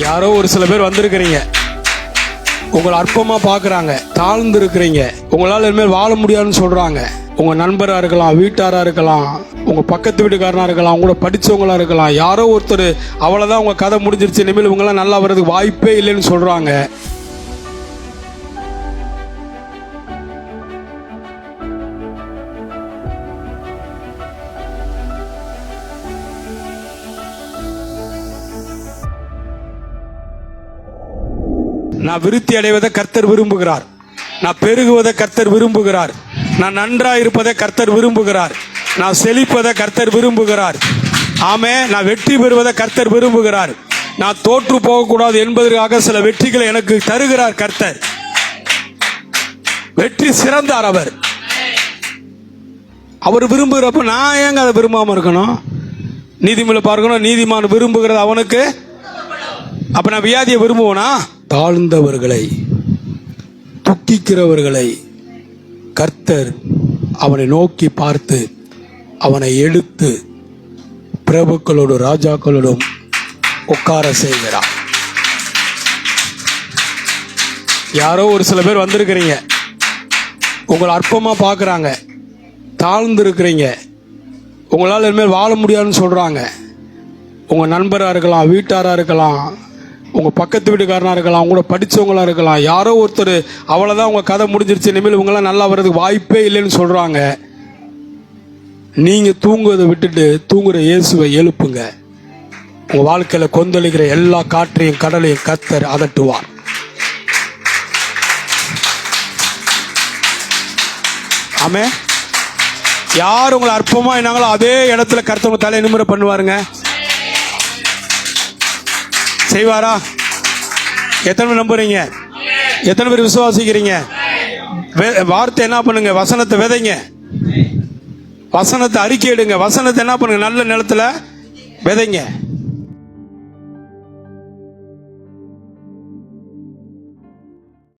யாரோ ஒரு சில பேர் வந்திருக்கிறீங்க, உங்களை அற்பமா பார்க்குறாங்க, தாழ்ந்து இருக்கிறீங்க, உங்களால் இனிமேல் வாழ முடியாதுன்னு சொல்கிறாங்க. உங்கள் நண்பராக இருக்கலாம், வீட்டாராக இருக்கலாம், உங்கள் பக்கத்து வீட்டுக்காரனாக இருக்கலாம், உங்களோட படித்தவங்களாக இருக்கலாம். யாரோ ஒருத்தர் அவ்வளோதான் உங்கள் கதை முடிஞ்சிருச்சு, இனிமேல் இவங்கெல்லாம் நல்லா வர்றதுக்கு வாய்ப்பே இல்லைன்னு சொல்கிறாங்க. நான் விருத்தி அடைவதை கர்த்தர் விரும்புகிறார். நான் பெருகுவதை கர்த்தர் விரும்புகிறார். நான் நன்றாக இருப்பதை கர்த்தர் விரும்புகிறார். நான் செழிப்பதை கர்த்தர் விரும்புகிறார். ஆமே, நான் வெற்றி பெறுவதை கர்த்தர் விரும்புகிறார். நான் தோற்று போகக்கூடாது என்பதற்காக சில வெற்றிகளை எனக்கு தருகிறார் கர்த்தர். வெற்றி சிறந்தார் அவர். அவர் விரும்புகிறப்ப நான் ஏங்க அதை விரும்பாம இருக்கணும்? நீதிமன்றம் பார்க்கணும், நீதிமான் விரும்புகிறது அவனுக்கு. அப்ப நான் வியாதியை விரும்புவேனா? தாழ்ந்தவர்களை, துக்கிக்கிறவர்களை கர்த்தர் அவனை நோக்கி பார்த்து அவனை எடுத்து பிரபுக்களோடு ராஜாக்களோடும் உட்கார செய்கிறார். யாரோ ஒரு சில பேர் வந்திருக்கிறீங்க, உங்களை அற்பமா பார்க்குறாங்க, தாழ்ந்து இருக்கிறீங்க, உங்களால் இனிமேல் வாழ முடியாதுன்னு சொல்கிறாங்க. உங்கள் நண்பராக இருக்கலாம், வீட்டாராக இருக்கலாம், உங்கள் பக்கத்து வீட்டுக்காரனாக இருக்கலாம், உங்களோட படித்தவங்களாக இருக்கலாம். யாரோ ஒருத்தர் அவ்வளோதான் உங்கள் கதை முடிஞ்சிருச்சு, இனிமேல் இவங்கெல்லாம் நல்லா வர்றதுக்கு வாய்ப்பே இல்லைன்னு சொல்கிறாங்க. நீங்கள் தூங்குவதை விட்டுட்டு தூங்குற இயேசுவை எழுப்புங்க. உங்கள் வாழ்க்கையில் கொந்தளிக்கிற எல்லா காற்றையும் கடலையும் கர்த்தர் அதட்டுவார். ஆமே, யார் உங்களை அற்பமாக என்னாங்களோ அதே இடத்துல கர்த்தவங்க தலை நிமிர பண்ணுவாருங்க. செய்வாரா? எத்தனை பேர் நம்புறீங்க? எத்தனை பேர் விசுவாசிக்கிறீங்க? வார்த்தை என்ன பண்ணுங்க? வசனத்தை விதைங்க, வசனத்தை அறிக்கையிடுங்க, வசனத்தை என்ன பண்ணுங்க? நல்ல நிலத்துல விதைங்க.